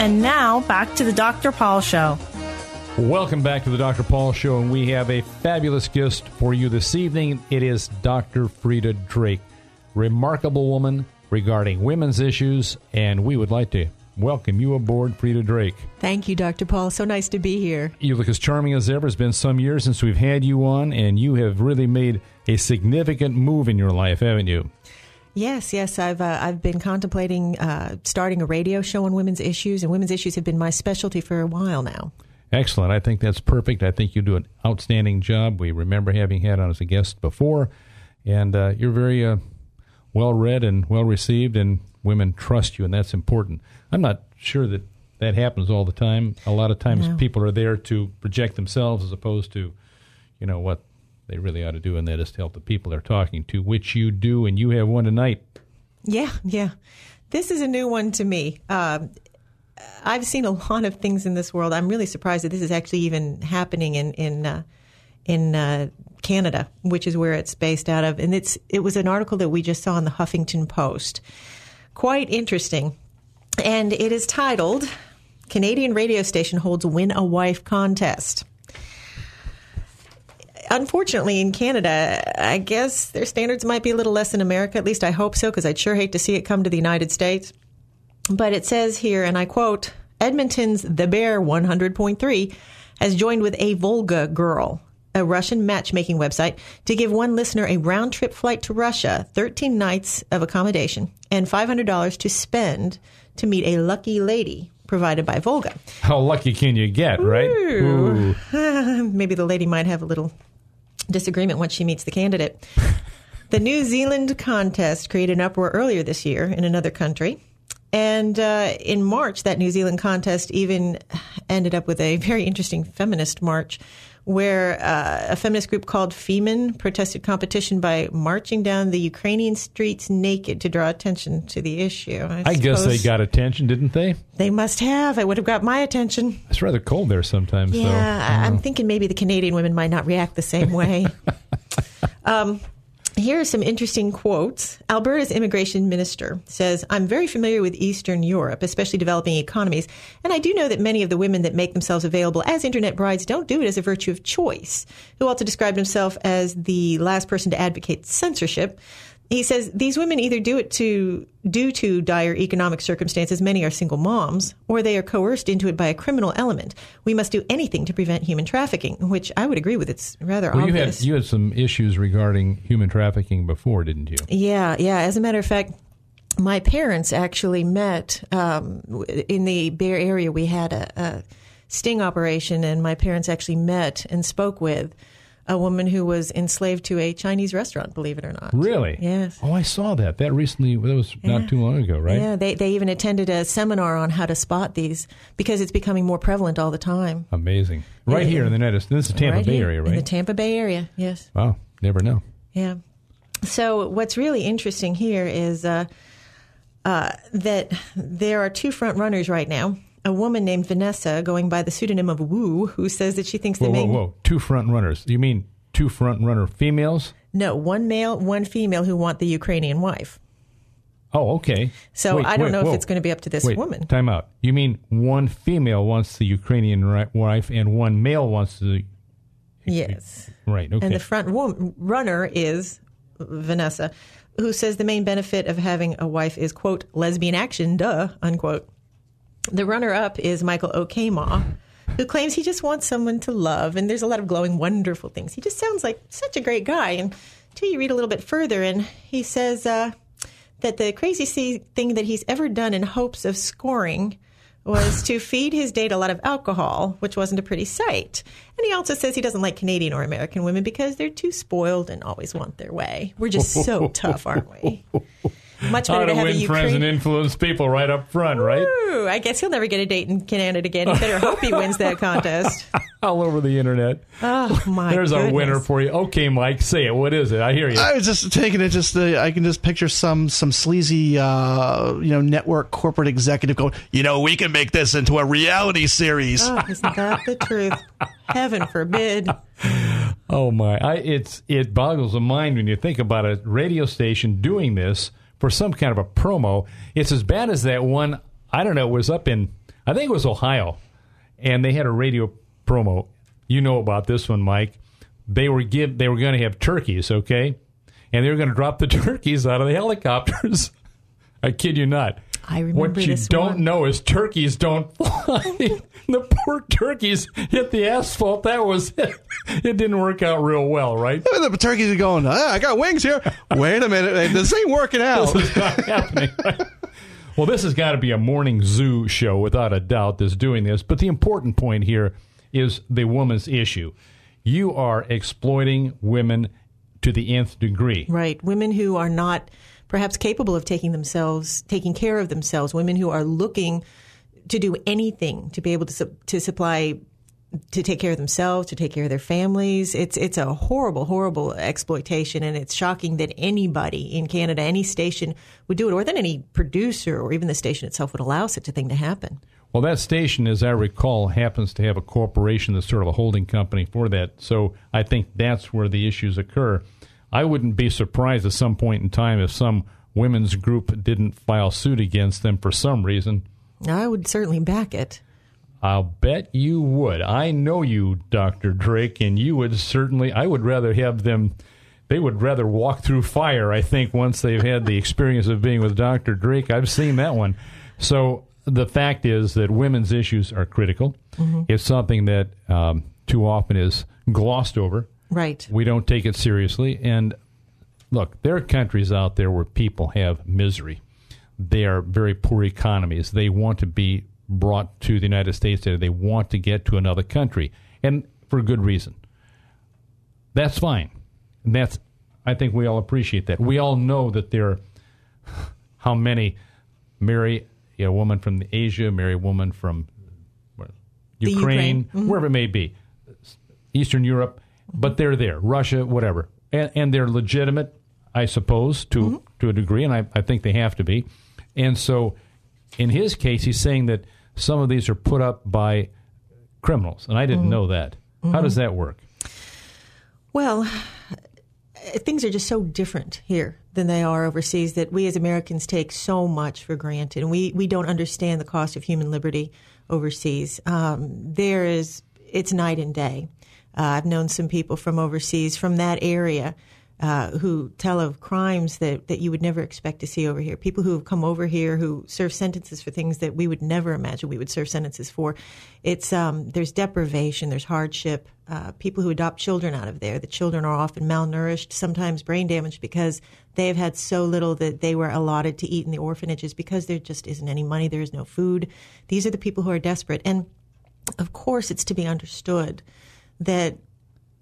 And now, back to the Dr. Paul Show. Welcome back to the Dr. Paul Show, and we have a fabulous guest for you this evening. It is Dr. Freeda Drake, remarkable woman regarding women's issues, and we would like to welcome you aboard, Freeda Drake. Thank you, Dr. Paul. So nice to be here. You look as charming as ever. It's been some years since we've had you on, and you have really made a significant move in your life, haven't you? Yes. I've been contemplating starting a radio show on women's issues, and women's issues have been my specialty for a while now. Excellent. I think that's perfect. I think you do an outstanding job. We remember having had on as a guest before, and you're very well-read and well-received, and women trust you, and that's important. I'm not sure that happens all the time. A lot of times people are there to project themselves as opposed to, what they really ought to do, and that is to help the people they're talking to, which you do, and you have one tonight. Yeah. This is a new one to me. I've seen a lot of things in this world. I'm really surprised that this is actually even happening in Canada, which is where it's based out of. And it was an article that we just saw in the Huffington Post. Quite interesting. And it is titled, Canadian Radio Station Holds Win a Wife Contest. Unfortunately, in Canada, I guess their standards might be a little less than America. At least I hope so, because I'd sure hate to see it come to the United States. But it says here, and I quote, Edmonton's The Bear 100.3 has joined with a Volga Girl, a Russian matchmaking website, to give one listener a round-trip flight to Russia, 13 nights of accommodation, and $500 to spend to meet a lucky lady provided by Volga. How lucky can you get, right? Ooh. Maybe the lady might have a little disagreement once she meets the candidate. The New Zealand contest created an uproar earlier this year in another country. And in March, that New Zealand contest even ended up with a very interesting feminist march where a feminist group called Femen protested competition by marching down the Ukrainian streets naked to draw attention to the issue. I guess they got attention, didn't they? They must have. It would have got my attention. It's rather cold there sometimes. Yeah, I'm thinking maybe the Canadian women might not react the same way. Here are some interesting quotes. Alberta's immigration minister says, I'm very familiar with Eastern Europe, especially developing economies, and I do know that many of the women that make themselves available as internet brides don't do it as a virtue of choice. Who also described himself as the last person to advocate censorship. He says these women either do it due to dire economic circumstances, many are single moms, or they are coerced into it by a criminal element. We must do anything to prevent human trafficking, which I would agree with. It's rather obvious. You had some issues regarding human trafficking before, didn't you? Yeah. As a matter of fact, my parents actually met in the Bay Area. We had a sting operation, and my parents actually met and spoke with a woman who was enslaved to a Chinese restaurant, believe it or not. Really? Yes. Oh, I saw that. That was not too long ago, right? Yeah, they even attended a seminar on how to spot these because it's becoming more prevalent all the time. Amazing. Right here in the United States. This is Tampa Bay area, right? In the Tampa Bay area, yes. Wow, never know. Yeah. So what's really interesting here is that there are two front runners right now. A woman named Vanessa, going by the pseudonym of Wu, who says that she thinks Whoa. Two front runners. You mean two front runner females? No, one male, one female who want the Ukrainian wife. Oh, okay. So I don't know if it's going to be up to this woman. Time out. You mean one female wants the Ukrainian wife and one male wants the... Yes. Right, okay. And the front runner is Vanessa, who says the main benefit of having a wife is, quote, lesbian action, duh, unquote. The runner-up is Michael Okema, who claims he just wants someone to love. And there's a lot of glowing, wonderful things. He just sounds like such a great guy. And until you read a little bit further, and he says that the craziest thing that he's ever done in hopes of scoring was to feed his date a lot of alcohol, which wasn't a pretty sight. And he also says he doesn't like Canadian or American women because they're too spoiled and always want their way. We're just so tough, aren't we? Much better to have win friends and influence people right up front, right? Ooh, I guess he'll never get a date in Canada again. He better hope he wins that contest. All over the internet. Oh, my There's goodness. a winner for you. Okay, Mike, say it. What is it? I hear you. I was just taking it. I can just picture some sleazy, network corporate executive going, we can make this into a reality series. Oh, isn't that the truth? Heaven forbid. Oh my! It boggles the mind when you think about a radio station doing this for some kind of a promo. It's as bad as that one. I don't know. It was up in I think it was Ohio, and they had a radio promo. You know about this one, Mike. They were going to have turkeys, okay? And they were going to drop the turkeys out of the helicopters. I kid you not. I remember what you this don't one. know is turkeys don't fly. The poor turkeys hit the asphalt. That was it. It didn't work out real well, right? The turkeys are going, I got wings here. Wait a minute. This ain't working out. This is not happening. Well, this has got to be a morning zoo show without a doubt that's doing this. But the important point here is the woman's issue. You are exploiting women to the nth degree. Right. Women who are not perhaps capable of taking care of themselves, women who are looking to do anything to be able to supply, to take care of themselves, to take care of their families. It's a horrible, horrible exploitation, and it's shocking that anybody in Canada, any station would do it, or that any producer or even the station itself would allow such a thing to happen. Well, that station, as I recall, happens to have a corporation that's sort of a holding company for that. So I think that's where the issues occur. I wouldn't be surprised at some point in time if some women's group didn't file suit against them for some reason. I would certainly back it. I'll bet you would. I know you, Dr. Drake, and you would certainly. I would rather have them. They would rather walk through fire, I think, once they've had the experience of being with Dr. Drake. I've seen that one. So the fact is that women's issues are critical. Mm-hmm. It's something that too often is glossed over. Right. We don't take it seriously. And look, there are countries out there where people have misery. They are very poor economies. They want to be brought to the United States. They want to get to another country, and for good reason. That's fine. I think we all appreciate that. We all know that how many marry a woman from Asia, marry a woman from Ukraine, mm-hmm. wherever it may be, Eastern Europe. But they're there, Russia, whatever. And they're legitimate, I suppose, to a degree, and I think they have to be. And so in his case, he's saying that some of these are put up by criminals, and I didn't know that. Mm-hmm. How does that work? Well, things are just so different here than they are overseas that we as Americans take so much for granted, and we don't understand the cost of human liberty overseas. It's night and day. I've known some people from overseas, from that area, who tell of crimes that you would never expect to see over here. People who have come over here who serve sentences for things that we would never imagine we would serve sentences for. There's deprivation, there's hardship. People who adopt children out of there. The children are often malnourished, sometimes brain damaged because they have had so little that they were allotted to eat in the orphanages because there just isn't any money, there is no food. These are the people who are desperate. And, of course, it's to be understood that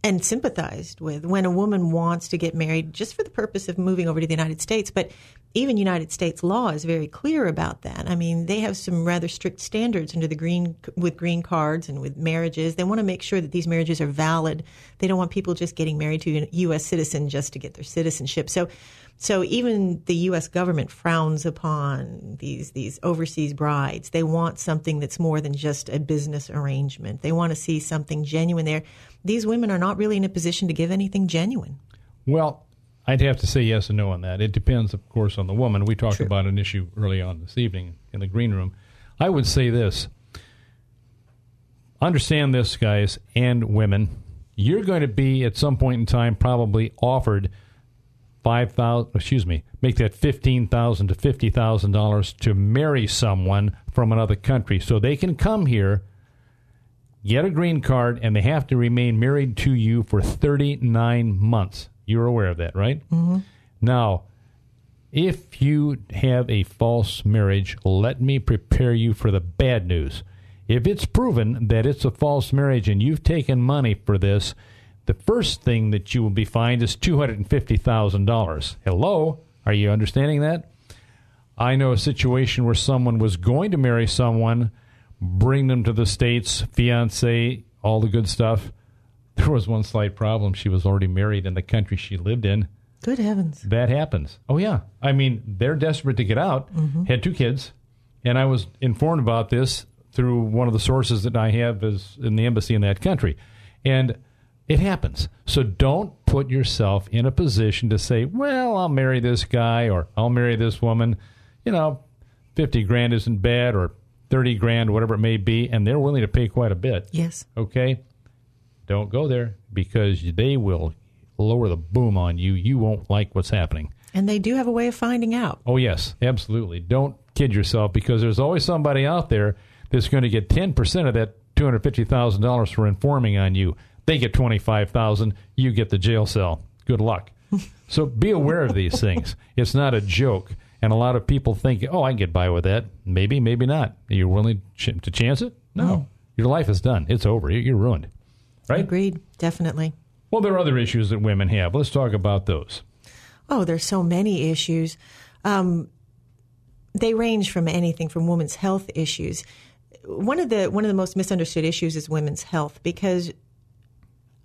and sympathized with when a woman wants to get married just for the purpose of moving over to the United States. But even United States law is very clear about that. I mean, they have some rather strict standards with green cards and with marriages. They want to make sure that these marriages are valid. They don't want people just getting married to a U.S. citizen just to get their citizenship. So even the U.S. government frowns upon these overseas brides. They want something that's more than just a business arrangement. They want to see something genuine there. These women are not really in a position to give anything genuine. Well, I'd have to say yes and no on that. It depends, of course, on the woman. We talked True. about an issue early on this evening in the green room. I would say this. Understand this, guys and women. You're going to be, at some point in time, probably offered make that $15,000 to $50,000 to marry someone from another country so they can come here, get a green card, and they have to remain married to you for 39 months. You're aware of that, right? Mm-hmm. Now, if you have a false marriage, let me prepare you for the bad news. If it's proven that it's a false marriage and you've taken money for this, the first thing that you will be fined is $250,000. Hello? Are you understanding that? I know a situation where someone was going to marry someone, bring them to the States, fiancé, all the good stuff. There was one slight problem. She was already married in the country she lived in. Good heavens. That happens. Oh, yeah. I mean, they're desperate to get out, had 2 kids, and I was informed about this through one of the sources that I have is in the embassy in that country. And it happens. So don't put yourself in a position to say, well, I'll marry this guy or I'll marry this woman. You know, $50,000 isn't bad, or 30 grand, whatever it may be, and they're willing to pay quite a bit. Yes. Okay? Don't go there because they will lower the boom on you. You won't like what's happening. And they do have a way of finding out. Oh, yes, absolutely. Don't kid yourself because there's always somebody out there that's going to get 10% of that $250,000 for informing on you. They get $25,000. You get the jail cell. Good luck. So be aware of these things. It's not a joke. And a lot of people think, oh, I can get by with that. Maybe, maybe not. Are you willing to chance it? No. Your life is done. It's over. You're ruined. Right? Agreed. Definitely. Well, there are other issues that women have. Let's talk about those. Oh, there's so many issues. They range from anything from women's health issues. One of the most misunderstood issues is women's health because,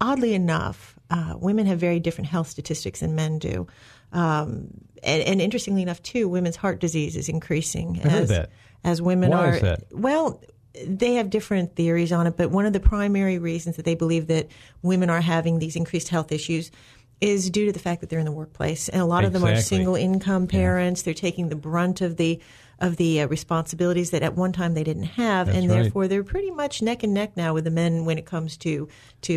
oddly enough, women have very different health statistics than men do. And interestingly enough, too, women's heart disease is increasing as women Why are. Is that? Well, they have different theories on it, but one of the primary reasons that they believe that women are having these increased health issues is due to the fact that they're in the workplace, and a lot of them are single income parents. Yeah. They're taking the brunt of the responsibilities that at one time they didn't have, and therefore they're pretty much neck and neck now with the men when it comes to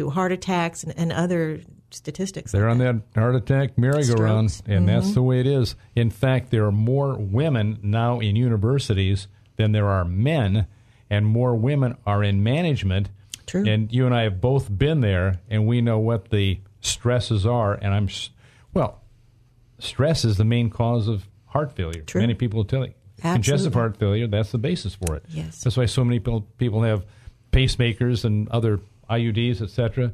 heart attacks and other statistics. They're on that heart attack merry-go-round, and that's the way it is. In fact, there are more women now in universities than there are men, and more women are in management. True. And you and I have both been there, and we know what the stresses are. And stress is the main cause of heart failure. True. Many people will tell you. Absolutely. Congestive heart failure, that's the basis for it. Yes. That's why so many people have pacemakers and other IUDs, etc.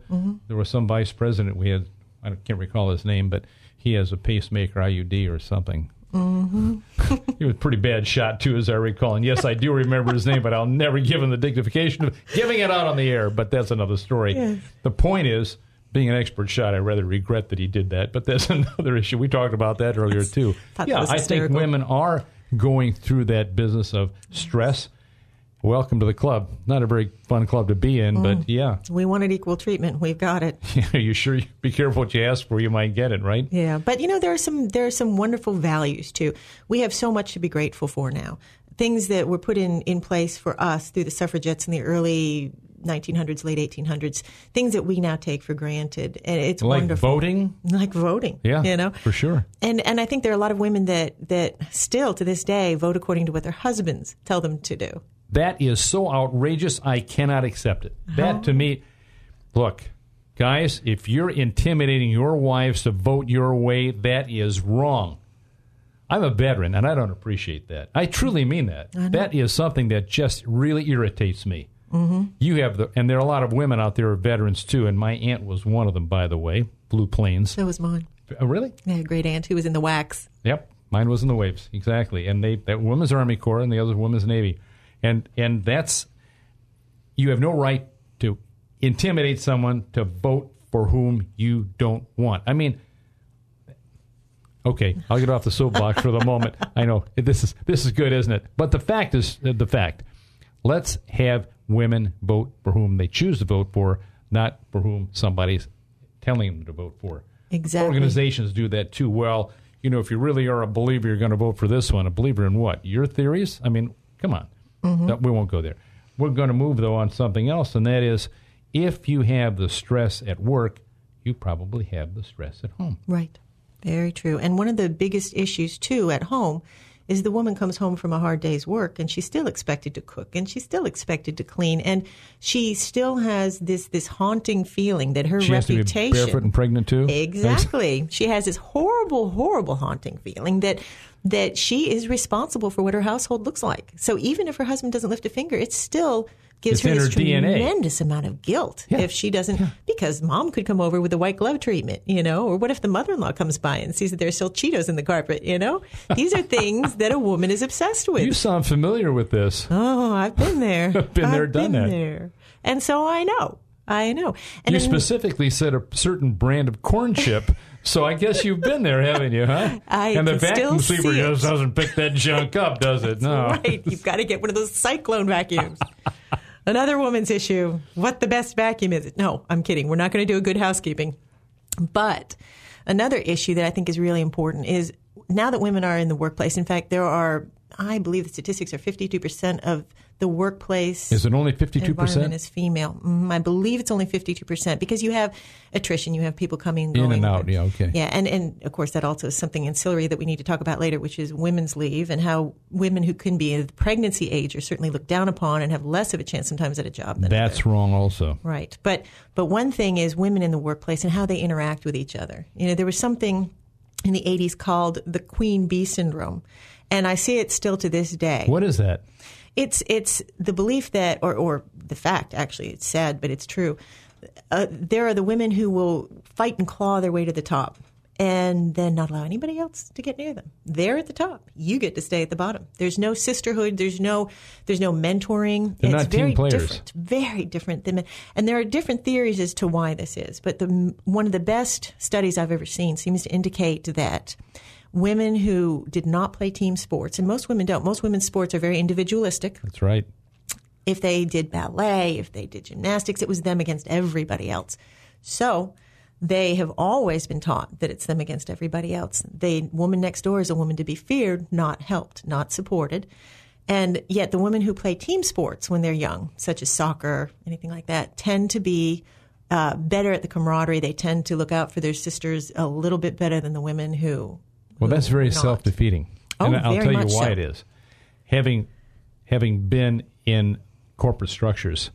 There was some vice president we had, I can't recall his name, but he has a pacemaker IUD or something. He was a pretty bad shot, too, as I recall. And yes, I do remember his name, but I'll never give him the dignification of giving it out on the air. But that's another story. Yes. The point is, being an expert shot, I rather regret that he did that. But that's another issue. We talked about that earlier, too. I think women are going through that business of stress. Welcome to the club. Not a very fun club to be in, but yeah. We wanted equal treatment. We've got it. Yeah, you sure? Be careful what you ask for. You might get it, right? Yeah, but there are some wonderful values too. We have so much to be grateful for now. Things that were put in place for us through the suffragettes in the early 1900s, late 1800s. Things that we now take for granted, and it's wonderful. Like voting, yeah, for sure. And I think there are a lot of women that still to this day vote according to what their husbands tell them to do. That is so outrageous, I cannot accept it. That, to me, look, guys, if you're intimidating your wives to vote your way, that is wrong. I'm a veteran, and I don't appreciate that. I truly mean that. That is something that just really irritates me. You have and there are a lot of women out there who are veterans, too, and my aunt was one of them, by the way, Blue Plains. So was mine. Oh, really? Yeah, a great aunt who was in the WACs. Yep, mine was in the Waves, exactly. And that woman's Army Corps, and the other woman's Navy. And that's, you have no right to intimidate someone to vote for whom you don't want. I mean, okay, I'll get off the soapbox for the moment. I know this is good, isn't it? But the fact is the fact. Let's have women vote for whom they choose to vote for, not for whom somebody's telling them to vote for. Exactly. Organizations do that too. Well, if you really are a believer, you're going to vote for this one. A believer in what? Your theories? I mean, come on. No, we won't go there. We're going to move, though, on something else, and that is if you have the stress at work, you probably have the stress at home. Right. Very true. And one of the biggest issues, too, at home is the woman comes home from a hard day's work, and she's still expected to cook, and she's still expected to clean, and she still has this haunting feeling that her she reputation... She has to be barefoot and pregnant, too? Exactly. She has this horrible, horrible haunting feeling that she is responsible for what her household looks like. So even if her husband doesn't lift a finger, it still gives her this tremendous amount of guilt if she doesn't, because mom could come over with the white glove treatment, or what if the mother-in-law comes by and sees that there's still Cheetos in the carpet, These are things that a woman is obsessed with. You sound familiar with this. Oh, I've been there. I've been there, done that. There. And so I know. And you specifically said a certain brand of corn chip, so I guess you've been there, haven't you, huh? And the vacuum sweeper just doesn't pick that junk up, does it? No. Right. You've got to get one of those cyclone vacuums. Another woman's issue. What the best vacuum is? No, I'm kidding. We're not going to do a good housekeeping. But another issue that I think is really important is now that women are in the workplace, in fact, there are I believe the statistics are 52% of the workplace. Is it only environment 52%? is female. I believe it's only 52% because you have attrition, you have people coming and going. In and out, yeah, okay. Yeah, and of course that also is something ancillary that we need to talk about later, which is women's leave and how women who can be in the pregnancy age are certainly looked down upon and have less of a chance sometimes at a job than That's others. wrong also. Right. But one thing is women in the workplace and how they interact with each other. There was something in the 80s called the queen bee syndrome, and I see it still to this day. What is that? It's the belief that, or the fact, actually, it's sad, but it's true. There are the women who will fight and claw their way to the top and then not allow anybody else to get near them. They're at the top. You get to stay at the bottom. There's no sisterhood. There's no mentoring. They're it's not very team players. different, very different than men. And there are different theories as to why this is. But one of the best studies I've ever seen seems to indicate that women who did not play team sports, and most women don't. Most women's sports are very individualistic. That's right. If they did ballet, if they did gymnastics, it was them against everybody else. So they have always been taught that it's them against everybody else. The woman next door is a woman to be feared, not helped, not supported. And yet the women who play team sports when they're young, such as soccer, anything like that, tend to be better at the camaraderie. They tend to look out for their sisters a little bit better than the women who Well, that's very not. self-defeating. Oh, and I'll very tell you much why so. it is. Having been in corporate structures,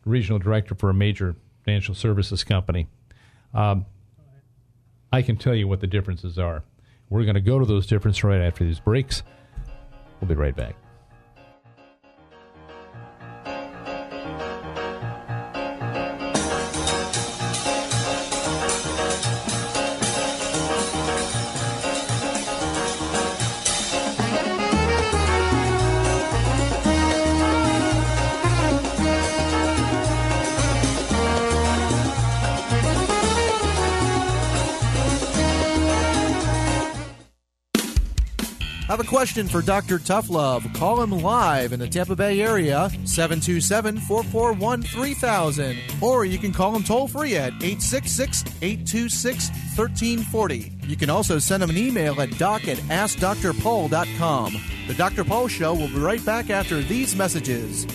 regional director for a major financial services company, I can tell you what the differences are. We're going to go to those differences right after these breaks. We'll be right back. Have a question for Dr. Toughlove? Call him live in the Tampa Bay area, 727-441-3000. Or you can call him toll-free at 866-826-1340. You can also send him an email at doc@askdrpaul.com. The Dr. Paul Show will be right back after these messages.